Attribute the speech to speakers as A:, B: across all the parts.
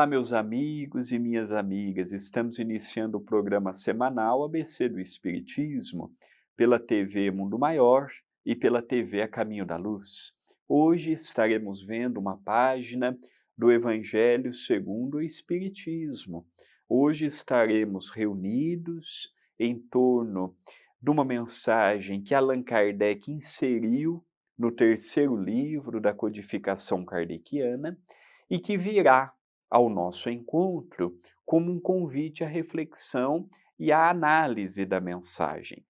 A: Olá, meus amigos e minhas amigas. Estamos iniciando o programa semanal ABC do Espiritismo pela TV Mundo Maior e pela TV A Caminho da Luz. Hoje estaremos vendo uma página do Evangelho segundo o Espiritismo. Hoje estaremos reunidos em torno de uma mensagem que Allan Kardec inseriu no terceiro livro da codificação kardeciana e que virá ao nosso encontro como um convite à reflexão e à análise da mensagem.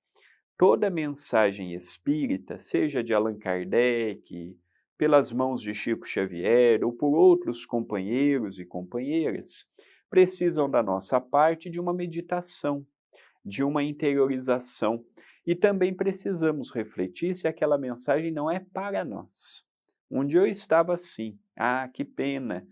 A: Toda mensagem espírita, seja de Allan Kardec, pelas mãos de Chico Xavier ou por outros companheiros e companheiras, precisam da nossa parte de uma meditação, de uma interiorização, e também precisamos refletir se aquela mensagem não é para nós. Um dia eu estava assim, que pena!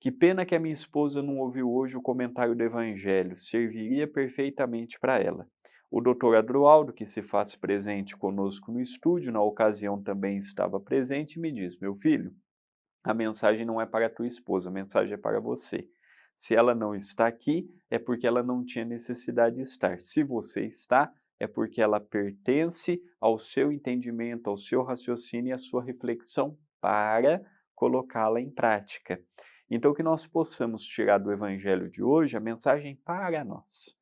A: Que pena que a minha esposa não ouviu hoje o comentário do Evangelho, serviria perfeitamente para ela. O doutor Adroaldo, que se faz presente conosco no estúdio, na ocasião também estava presente, e me diz: meu filho, a mensagem não é para a tua esposa, a mensagem é para você. Se ela não está aqui, é porque ela não tinha necessidade de estar. Se você está, é porque ela pertence ao seu entendimento, ao seu raciocínio e à sua reflexão para colocá-la em prática. Então, que nós possamos tirar do Evangelho de hoje a mensagem para nós,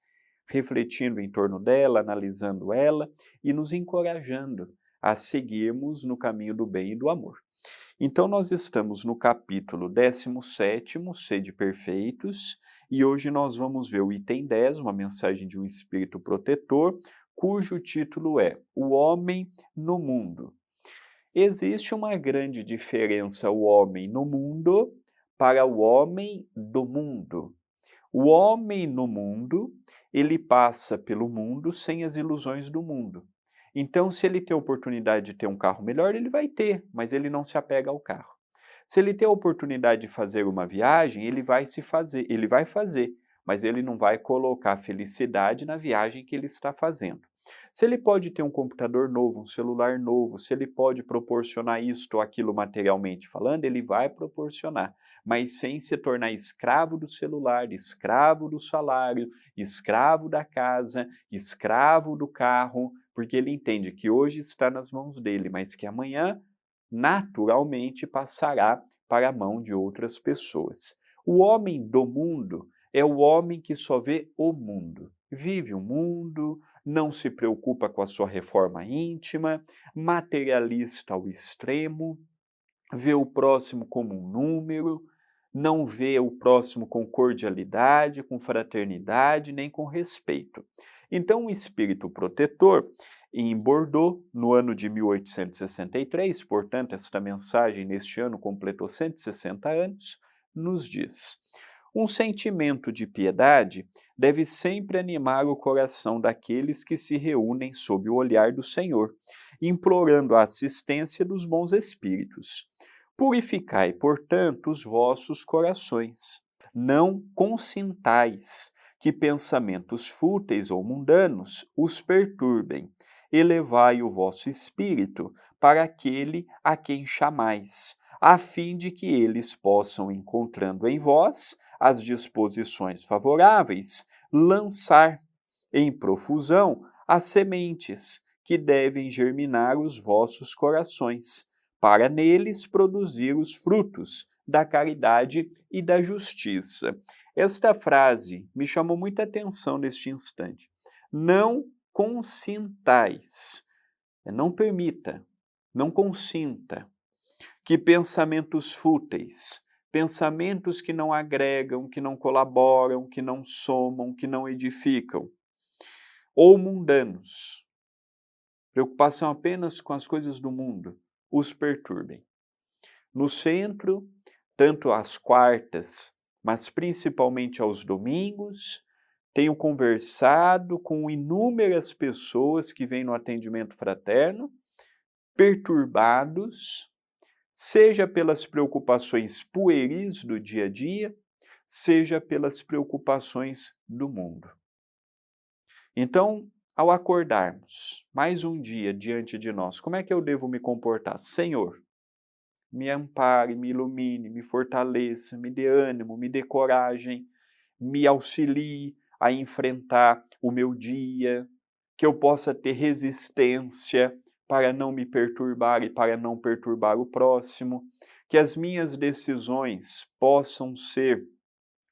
A: refletindo em torno dela, analisando ela e nos encorajando a seguirmos no caminho do bem e do amor. Então, nós estamos no capítulo 17º, Sede Perfeitos, e hoje nós vamos ver o item 10, uma mensagem de um espírito protetor, cujo título é O Homem no Mundo. Existe uma grande diferença, o homem no mundo para o homem do mundo. O homem no mundo, ele passa pelo mundo sem as ilusões do mundo. Então, se ele tem a oportunidade de ter um carro melhor, ele vai ter, mas ele não se apega ao carro. Se ele tem a oportunidade de fazer uma viagem, ele vai fazer, mas ele não vai colocar felicidade na viagem que ele está fazendo. Se ele pode ter um computador novo, um celular novo, se ele pode proporcionar isto ou aquilo materialmente falando, ele vai proporcionar, mas sem se tornar escravo do celular, escravo do salário, escravo da casa, escravo do carro, porque ele entende que hoje está nas mãos dele, mas que amanhã, naturalmente, passará para a mão de outras pessoas. O homem do mundo é o homem que só vê o mundo, vive o mundo, não se preocupa com a sua reforma íntima, materialista ao extremo, vê o próximo como um número, não vê o próximo com cordialidade, com fraternidade, nem com respeito. Então, o espírito protetor, em Bordeaux, no ano de 1863, portanto, esta mensagem neste ano completou 160 anos, nos diz: um sentimento de piedade deve sempre animar o coração daqueles que se reúnem sob o olhar do Senhor, implorando a assistência dos bons espíritos. Purificai, portanto, os vossos corações. Não consintais que pensamentos fúteis ou mundanos os perturbem. Elevai o vosso espírito para aquele a quem chamais, a fim de que eles possam, encontrando em vós as disposições favoráveis, lançar em profusão as sementes que devem germinar os vossos corações, para neles produzir os frutos da caridade e da justiça. Esta frase me chamou muita atenção neste instante. Não consintais, não permita, não consinta que pensamentos fúteis, pensamentos que não agregam, que não colaboram, que não somam, que não edificam, ou mundanos, preocupação apenas com as coisas do mundo, os perturbem. No centro, tanto às quartas, mas principalmente aos domingos, tenho conversado com inúmeras pessoas que vêm no atendimento fraterno, perturbados, seja pelas preocupações pueris do dia a dia, seja pelas preocupações do mundo. Então, ao acordarmos mais um dia diante de nós, como é que eu devo me comportar? Senhor, me ampare, me ilumine, me fortaleça, me dê ânimo, me dê coragem, me auxilie a enfrentar o meu dia, que eu possa ter resistência para não me perturbar e para não perturbar o próximo, que as minhas decisões possam ser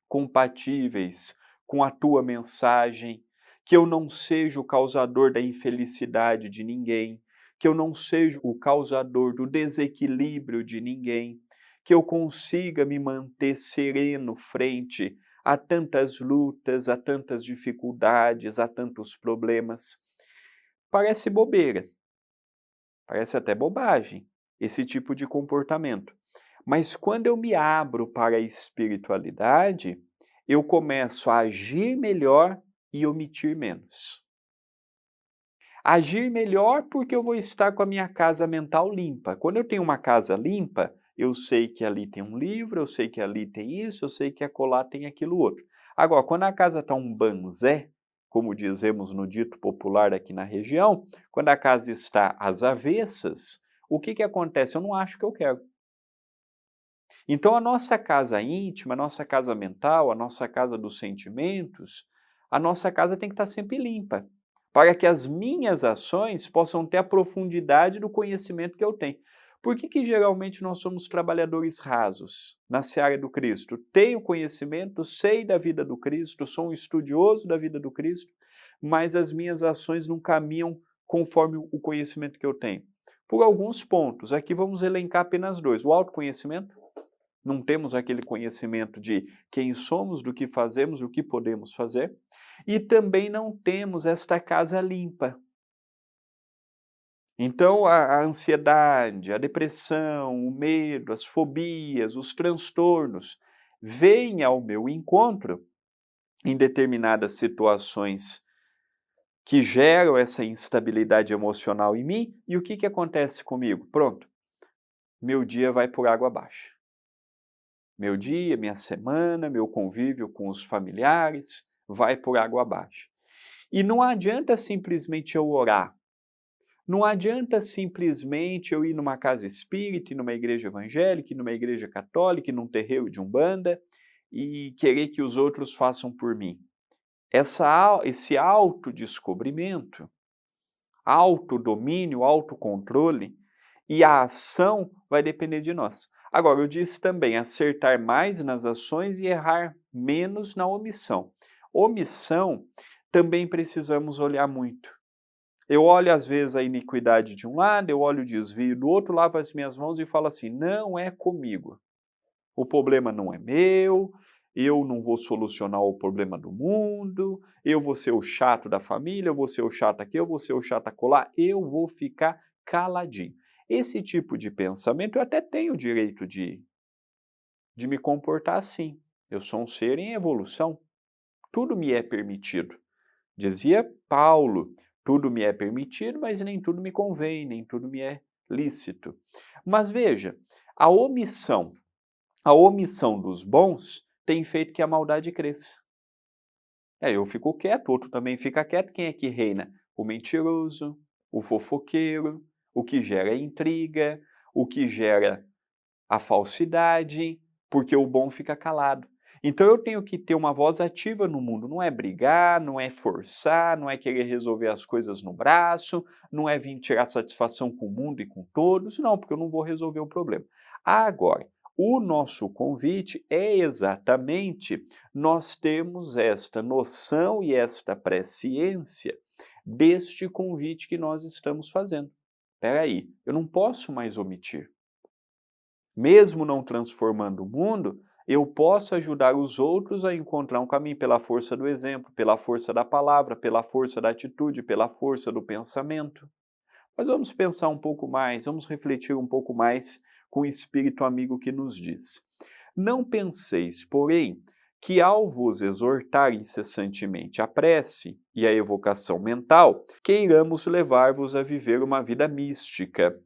A: compatíveis com a tua mensagem, que eu não seja o causador da infelicidade de ninguém, que eu não seja o causador do desequilíbrio de ninguém, que eu consiga me manter sereno frente a tantas lutas, a tantas dificuldades, a tantos problemas. Parece bobeira, parece até bobagem esse tipo de comportamento. Mas quando eu me abro para a espiritualidade, eu começo a agir melhor e omitir menos. Agir melhor porque eu vou estar com a minha casa mental limpa. Quando eu tenho uma casa limpa, eu sei que ali tem um livro, eu sei que ali tem isso, eu sei que acolá tem aquilo outro. Agora, quando a casa está um banzé, como dizemos no dito popular aqui na região, quando a casa está às avessas, o que acontece? Eu não acho o que eu quero. Então a nossa casa íntima, a nossa casa mental, a nossa casa dos sentimentos, a nossa casa tem que estar sempre limpa, para que as minhas ações possam ter a profundidade do conhecimento que eu tenho. Por que geralmente nós somos trabalhadores rasos na seara do Cristo? Tenho conhecimento, sei da vida do Cristo, sou um estudioso da vida do Cristo, mas as minhas ações não caminham conforme o conhecimento que eu tenho. Por alguns pontos, aqui vamos elencar apenas dois. O autoconhecimento. Não temos aquele conhecimento de quem somos, do que fazemos, o que podemos fazer. E também não temos esta casa limpa. Então, a ansiedade, a depressão, o medo, as fobias, os transtornos vêm ao meu encontro em determinadas situações que geram essa instabilidade emocional em mim. E o que acontece comigo? Pronto, meu dia vai por água abaixo. Meu dia, minha semana, meu convívio com os familiares vai por água abaixo. E não adianta simplesmente eu orar. Não adianta simplesmente eu ir numa casa espírita, ir numa igreja evangélica, ir numa igreja católica, ir num terreiro de umbanda e querer que os outros façam por mim. Esse autodescobrimento, autodomínio, autocontrole e a ação vai depender de nós. Agora, eu disse também acertar mais nas ações e errar menos na omissão. Omissão também precisamos olhar muito. Eu olho às vezes a iniquidade de um lado, eu olho o desvio do outro, lavo as minhas mãos e falo assim, não é comigo. O problema não é meu, eu não vou solucionar o problema do mundo, eu vou ser o chato da família, eu vou ser o chato aqui, eu vou ser o chato acolá, eu vou ficar caladinho. Esse tipo de pensamento eu até tenho o direito de me comportar assim. Eu sou um ser em evolução. Tudo me é permitido. Dizia Paulo, tudo me é permitido, mas nem tudo me convém, nem tudo me é lícito. Mas veja, a omissão dos bons tem feito que a maldade cresça. Eu fico quieto, outro também fica quieto, quem é que reina? O mentiroso, o fofoqueiro, o que gera intriga, o que gera a falsidade, porque o bom fica calado. Então eu tenho que ter uma voz ativa no mundo, não é brigar, não é forçar, não é querer resolver as coisas no braço, não é vir tirar satisfação com o mundo e com todos, não, porque eu não vou resolver o problema. Agora, o nosso convite é exatamente nós termos esta noção e esta presciência deste convite que nós estamos fazendo. Espera aí, eu não posso mais omitir. Mesmo não transformando o mundo, eu posso ajudar os outros a encontrar um caminho pela força do exemplo, pela força da palavra, pela força da atitude, pela força do pensamento. Mas vamos pensar um pouco mais, vamos refletir um pouco mais com o espírito amigo que nos diz. Não penseis, porém, que ao vos exortar incessantemente a prece e a evocação mental, queiramos levar-vos a viver uma vida mística,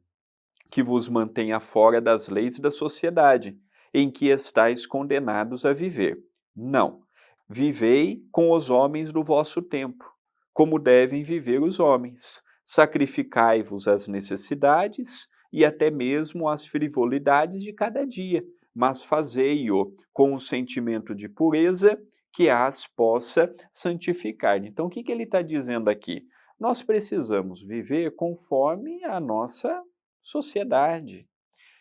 A: que vos mantenha fora das leis da sociedade, em que estáis condenados a viver. Não. Vivei com os homens do vosso tempo, como devem viver os homens. Sacrificai-vos às necessidades e até mesmo as frivolidades de cada dia, mas fazei-o com o sentimento de pureza que as possa santificar. Então, o que ele está dizendo aqui? Nós precisamos viver conforme a nossa sociedade.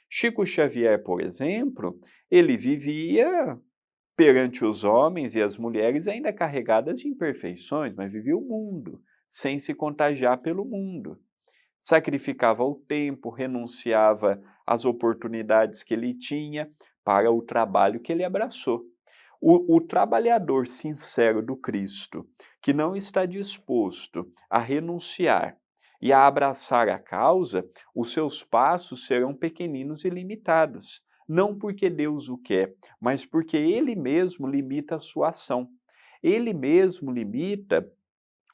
A: Chico Xavier, por exemplo, ele vivia perante os homens e as mulheres ainda carregadas de imperfeições, mas vivia o mundo, sem se contagiar pelo mundo. Sacrificava o tempo, renunciava às oportunidades que ele tinha para o trabalho que ele abraçou. O trabalhador sincero do Cristo, que não está disposto a renunciar e a abraçar a causa, os seus passos serão pequeninos e limitados. Não porque Deus o quer, mas porque ele mesmo limita a sua ação. Ele mesmo limita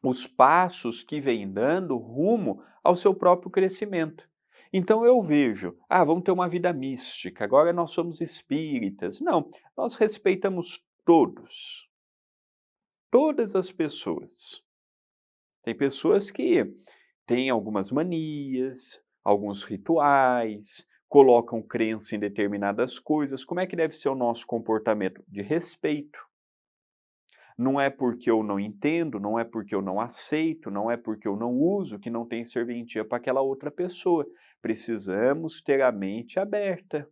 A: os passos que vem dando rumo ao seu próprio crescimento. Então eu vejo, vamos ter uma vida mística, agora nós somos espíritas. Não, nós respeitamos todos, todas as pessoas. Tem pessoas que têm algumas manias, alguns rituais, colocam crença em determinadas coisas. Como é que deve ser o nosso comportamento? De respeito. Não é porque eu não entendo, não é porque eu não aceito, não é porque eu não uso que não tem serventia para aquela outra pessoa. Precisamos ter a mente aberta.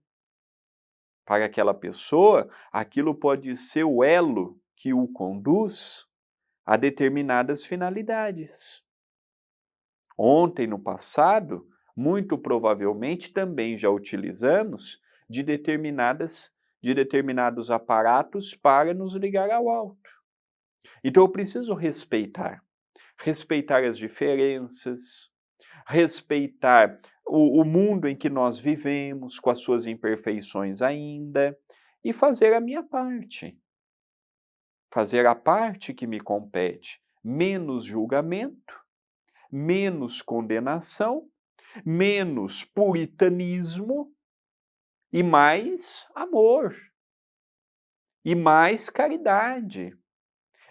A: Para aquela pessoa, aquilo pode ser o elo que o conduz a determinadas finalidades. Ontem, no passado, muito provavelmente também já utilizamos de determinados aparatos para nos ligar ao alto. Então eu preciso respeitar as diferenças, respeitar o mundo em que nós vivemos, com as suas imperfeições ainda, e fazer a minha parte. Fazer a parte que me compete. Menos julgamento, menos condenação, menos puritanismo e mais amor, e mais caridade,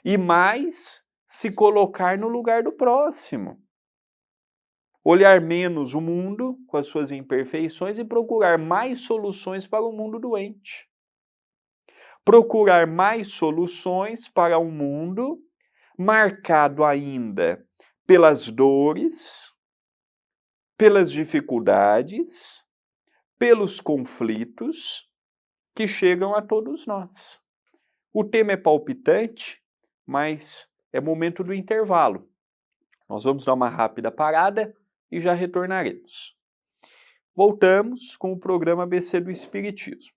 A: e mais se colocar no lugar do próximo. Olhar menos o mundo com as suas imperfeições e procurar mais soluções para o mundo doente. Procurar mais soluções para um mundo marcado ainda pelas dores, pelas dificuldades, pelos conflitos que chegam a todos nós. O tema é palpitante, mas é momento do intervalo. Nós vamos dar uma rápida parada e já retornaremos. Voltamos com o programa ABC do Espiritismo.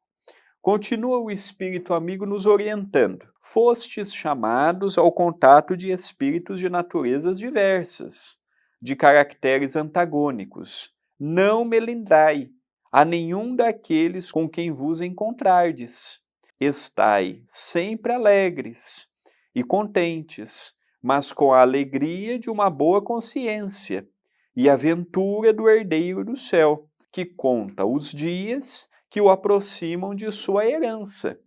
A: Continua o Espírito Amigo nos orientando. Fostes chamados ao contato de espíritos de naturezas diversas, de caracteres antagônicos. Não melindrai a nenhum daqueles com quem vos encontrardes. Estai sempre alegres e contentes, mas com a alegria de uma boa consciência e a ventura do herdeiro do céu, que conta os dias que o aproximam de sua herança.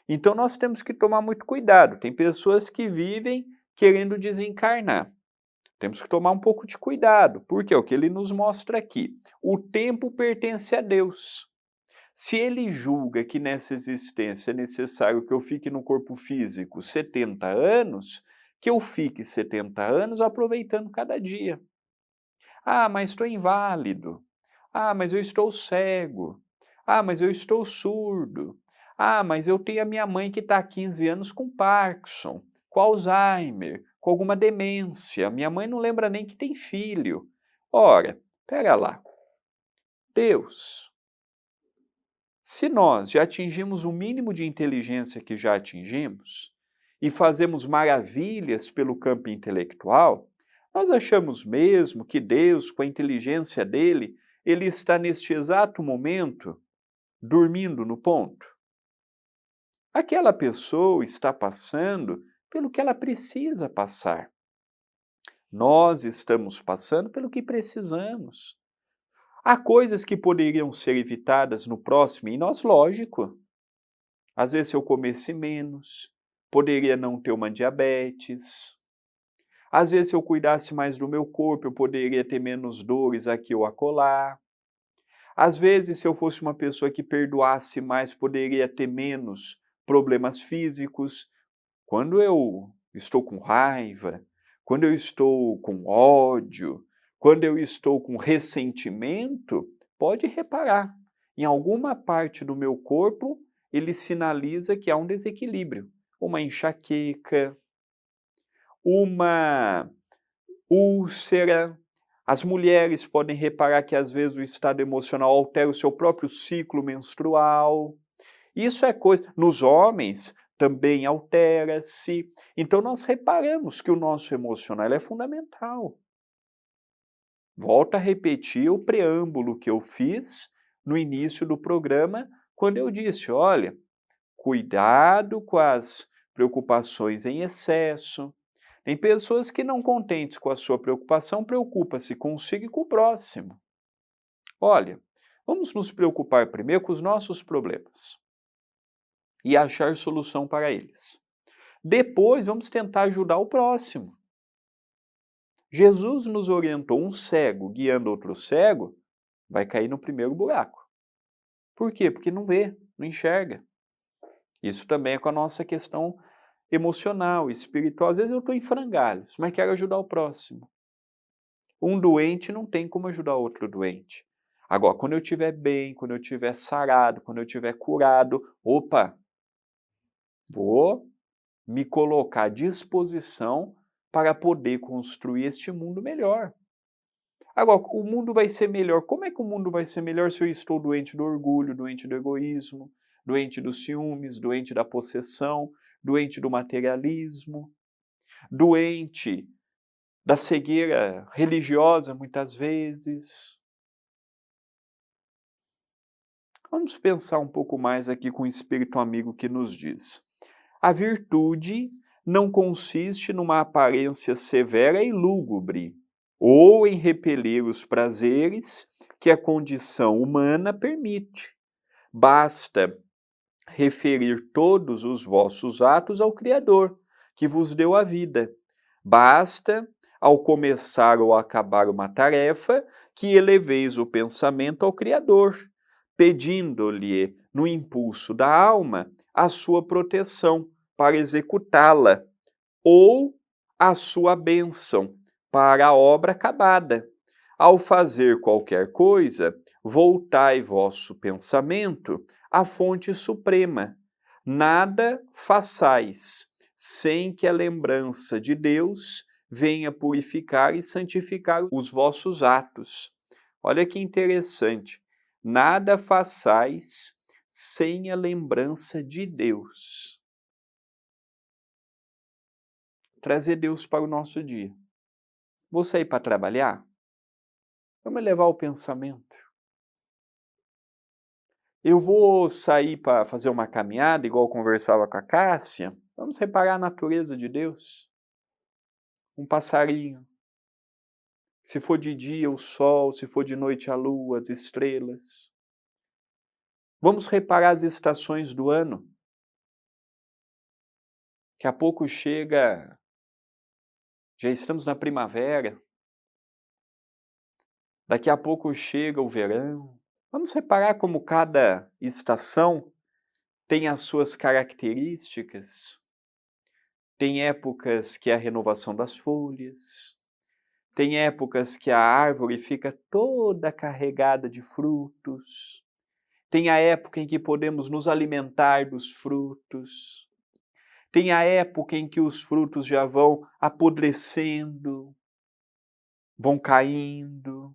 A: Então nós temos que tomar muito cuidado. Tem pessoas que vivem querendo desencarnar. Temos que tomar um pouco de cuidado, porque é o que ele nos mostra aqui. O tempo pertence a Deus. Se ele julga que nessa existência é necessário que eu fique no corpo físico 70 anos, que eu fique 70 anos aproveitando cada dia. Mas estou inválido. Mas eu estou cego. Mas eu estou surdo. Mas eu tenho a minha mãe que está há 15 anos com Parkinson, com Alzheimer, com alguma demência. Minha mãe não lembra nem que tem filho. Ora, pera lá. Deus, se nós já atingimos o mínimo de inteligência que já atingimos e fazemos maravilhas pelo campo intelectual, nós achamos mesmo que Deus, com a inteligência dele, ele está neste exato momento dormindo no ponto? Aquela pessoa está passando pelo que ela precisa passar. Nós estamos passando pelo que precisamos. Há coisas que poderiam ser evitadas no próximo em nós, lógico. Às vezes, se eu comesse menos, poderia não ter uma diabetes. Às vezes, se eu cuidasse mais do meu corpo, eu poderia ter menos dores aqui ou acolá. Às vezes, se eu fosse uma pessoa que perdoasse mais, poderia ter menos problemas físicos. Quando eu estou com raiva, quando eu estou com ódio, quando eu estou com ressentimento, pode reparar, em alguma parte do meu corpo, ele sinaliza que há um desequilíbrio, uma enxaqueca, uma úlcera. As mulheres podem reparar que às vezes o estado emocional altera o seu próprio ciclo menstrual. Isso é coisa. Nos homens também altera-se. Então nós reparamos que o nosso emocional é fundamental. Volto a repetir o preâmbulo que eu fiz no início do programa, quando eu disse, olha, cuidado com as preocupações em excesso. Tem pessoas que, não contentes com a sua preocupação, preocupa-se consigo e com o próximo. Olha, vamos nos preocupar primeiro com os nossos problemas e achar solução para eles. Depois, vamos tentar ajudar o próximo. Jesus nos orientou: um cego guiando outro cego vai cair no primeiro buraco. Por quê? Porque não vê, não enxerga. Isso também é com a nossa questão emocional, espiritual. Às vezes eu estou em frangalhos, mas quero ajudar o próximo. Um doente não tem como ajudar outro doente. Agora, quando eu estiver bem, quando eu estiver sarado, quando eu estiver curado, opa, vou me colocar à disposição para poder construir este mundo melhor. Agora, o mundo vai ser melhor. Como é que o mundo vai ser melhor se eu estou doente do orgulho, doente do egoísmo, doente dos ciúmes, doente da possessão, doente do materialismo, doente da cegueira religiosa, muitas vezes? Vamos pensar um pouco mais aqui com o espírito amigo que nos diz: a virtude não consiste numa aparência severa e lúgubre, ou em repelir os prazeres que a condição humana permite. Basta referir todos os vossos atos ao Criador, que vos deu a vida. Basta, ao começar ou acabar uma tarefa, que eleveis o pensamento ao Criador, pedindo-lhe, no impulso da alma, a sua proteção para executá-la, ou a sua bênção para a obra acabada. Ao fazer qualquer coisa, voltai vosso pensamento à fonte suprema. Nada façais sem que a lembrança de Deus venha purificar e santificar os vossos atos. Olha que interessante. Nada façais sem a lembrança de Deus. Trazer Deus para o nosso dia. Vou sair para trabalhar? Vamos levar o pensamento. Eu vou sair para fazer uma caminhada, igual eu conversava com a Cássia. Vamos reparar a natureza de Deus. Um passarinho. Se for de dia, o sol. Se for de noite, a lua, as estrelas. Vamos reparar as estações do ano. Daqui a pouco chega, já estamos na primavera. Daqui a pouco chega o verão. Vamos reparar como cada estação tem as suas características. Tem épocas que é a renovação das folhas. Tem épocas que a árvore fica toda carregada de frutos. Tem a época em que podemos nos alimentar dos frutos. Tem a época em que os frutos já vão apodrecendo, vão caindo,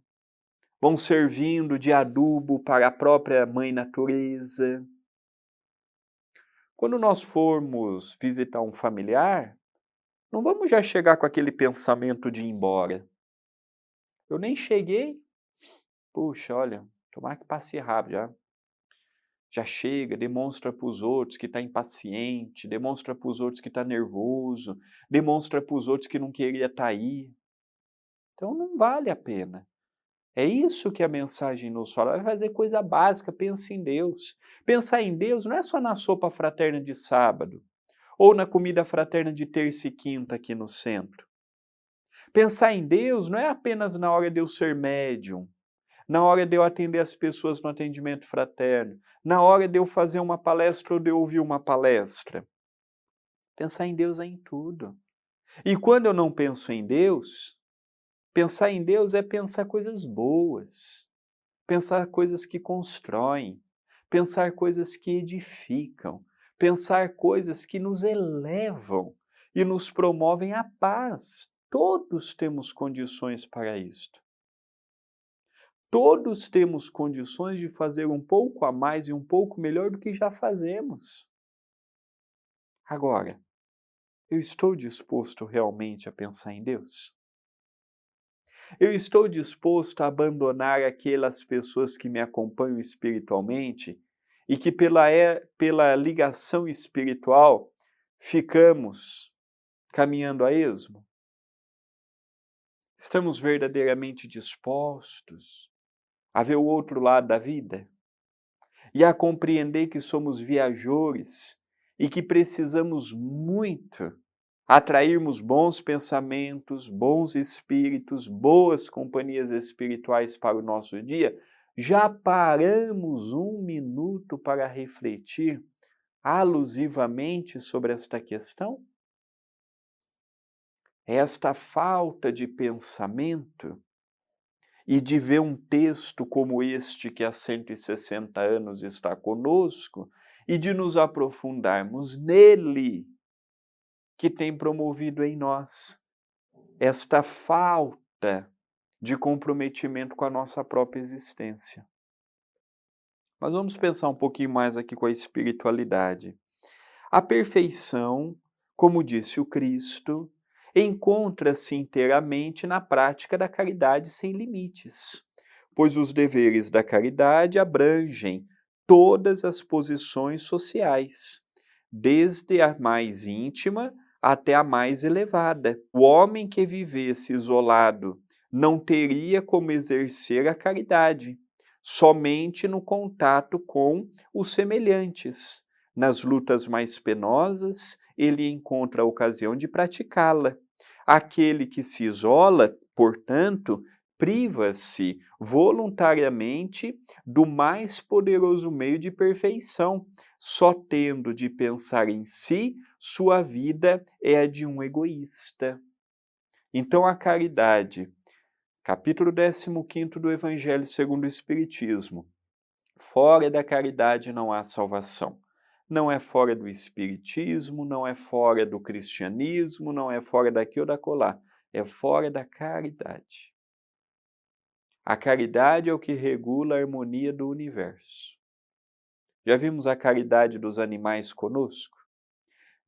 A: vão servindo de adubo para a própria mãe natureza. Quando nós formos visitar um familiar, não vamos já chegar com aquele pensamento de ir embora. Eu nem cheguei, puxa, olha, tomara que passe rápido já. Já chega, demonstra para os outros que está impaciente, demonstra para os outros que está nervoso, demonstra para os outros que não queria estar aí. Então não vale a pena. É isso que a mensagem nos fala. Vai fazer coisa básica, pensa em Deus. Pensar em Deus não é só na sopa fraterna de sábado, ou na comida fraterna de terça e quinta aqui no centro. Pensar em Deus não é apenas na hora de eu ser médium, na hora de eu atender as pessoas no atendimento fraterno, na hora de eu fazer uma palestra ou de eu ouvir uma palestra. Pensar em Deus é em tudo. E quando eu não penso em Deus, pensar em Deus é pensar coisas boas, pensar coisas que constroem, pensar coisas que edificam, pensar coisas que nos elevam e nos promovem a paz. Todos temos condições para isto. Todos temos condições de fazer um pouco a mais e um pouco melhor do que já fazemos. Agora, eu estou disposto realmente a pensar em Deus? Eu estou disposto a abandonar aquelas pessoas que me acompanham espiritualmente e que pela ligação espiritual ficamos caminhando a esmo? Estamos verdadeiramente dispostos a ver o outro lado da vida e a compreender que somos viajores e que precisamos muito atrairmos bons pensamentos, bons espíritos, boas companhias espirituais para o nosso dia? Já paramos um minuto para refletir alusivamente sobre esta questão? Esta falta de pensamento e de ver um texto como este que há 160 anos está conosco e de nos aprofundarmos nele, que tem promovido em nós esta falta de comprometimento com a nossa própria existência. Mas vamos pensar um pouquinho mais aqui com a espiritualidade. A perfeição, como disse o Cristo, encontra-se inteiramente na prática da caridade sem limites, pois os deveres da caridade abrangem todas as posições sociais, desde a mais íntima até a mais elevada. O homem que vivesse isolado não teria como exercer a caridade, somente no contato com os semelhantes. Nas lutas mais penosas, ele encontra a ocasião de praticá-la. Aquele que se isola, portanto, priva-se voluntariamente do mais poderoso meio de perfeição, só tendo de pensar em si, sua vida é a de um egoísta. Então a caridade, capítulo 15 do Evangelho segundo o Espiritismo. Fora da caridade não há salvação. Não é fora do espiritismo, não é fora do cristianismo, não é fora daqui ou da acolá. É fora da caridade. A caridade é o que regula a harmonia do universo. Já vimos a caridade dos animais conosco?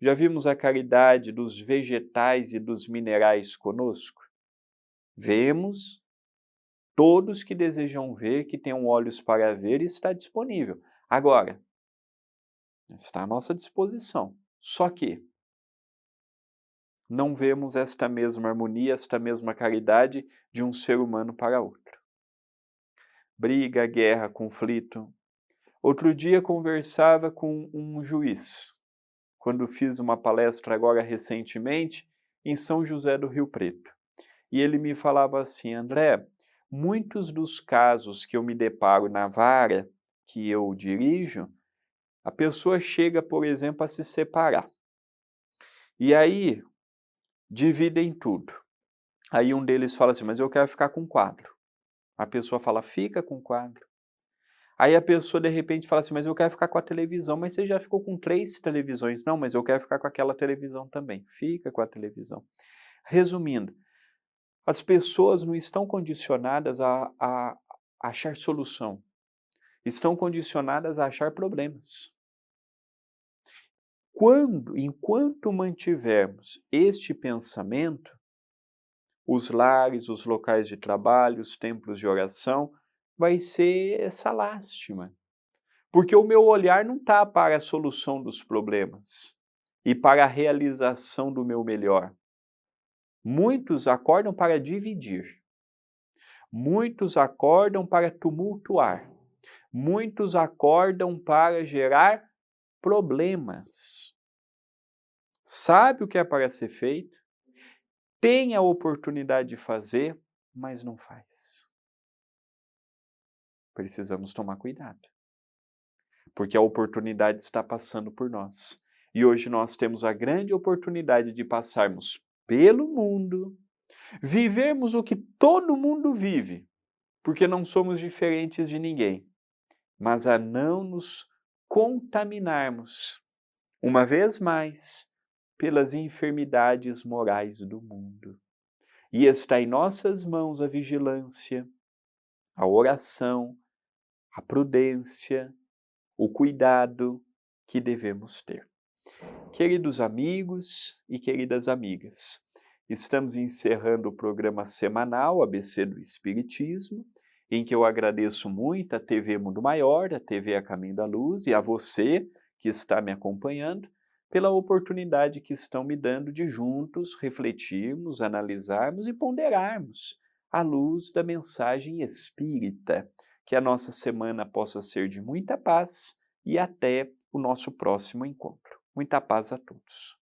A: Já vimos a caridade dos vegetais e dos minerais conosco? Vemos. Todos que desejam ver, que tenham olhos para ver, está disponível. Agora, está à nossa disposição. Só que não vemos esta mesma harmonia, esta mesma caridade de um ser humano para outro. Briga, guerra, conflito. Outro dia conversava com um juiz, quando fiz uma palestra agora recentemente em São José do Rio Preto. E ele me falava assim: André, muitos dos casos que eu me deparo na vara que eu dirijo, a pessoa chega, por exemplo, a se separar. E aí, dividem tudo. Aí um deles fala assim: mas eu quero ficar com o quadro. A pessoa fala: fica com o quadro. Aí a pessoa de repente fala assim: mas eu quero ficar com a televisão. Mas você já ficou com 3 televisões. Não, mas eu quero ficar com aquela televisão também. Fica com a televisão. Resumindo, as pessoas não estão condicionadas a achar solução. Estão condicionadas a achar problemas. Enquanto mantivermos este pensamento, os lares, os locais de trabalho, os templos de oração, vai ser essa lástima. Porque o meu olhar não está para a solução dos problemas e para a realização do meu melhor. Muitos acordam para dividir. Muitos acordam para tumultuar. Muitos acordam para gerar problemas. Sabe o que é para ser feito? Tem a oportunidade de fazer, mas não faz. precisamos tomar cuidado, porque a oportunidade está passando por nós. E hoje nós temos a grande oportunidade de passarmos pelo mundo, vivermos o que todo mundo vive, porque não somos diferentes de ninguém, mas a não nos contaminarmos, uma vez mais, pelas enfermidades morais do mundo. E está em nossas mãos a vigilância, a oração, a prudência, o cuidado que devemos ter. Queridos amigos e queridas amigas, estamos encerrando o programa semanal ABC do Espiritismo, em que eu agradeço muito a TV Mundo Maior, a TV A Caminho da Luz e a você que está me acompanhando, pela oportunidade que estão me dando de juntos refletirmos, analisarmos e ponderarmos à luz da mensagem espírita. Que a nossa semana possa ser de muita paz e até o nosso próximo encontro. Muita paz a todos.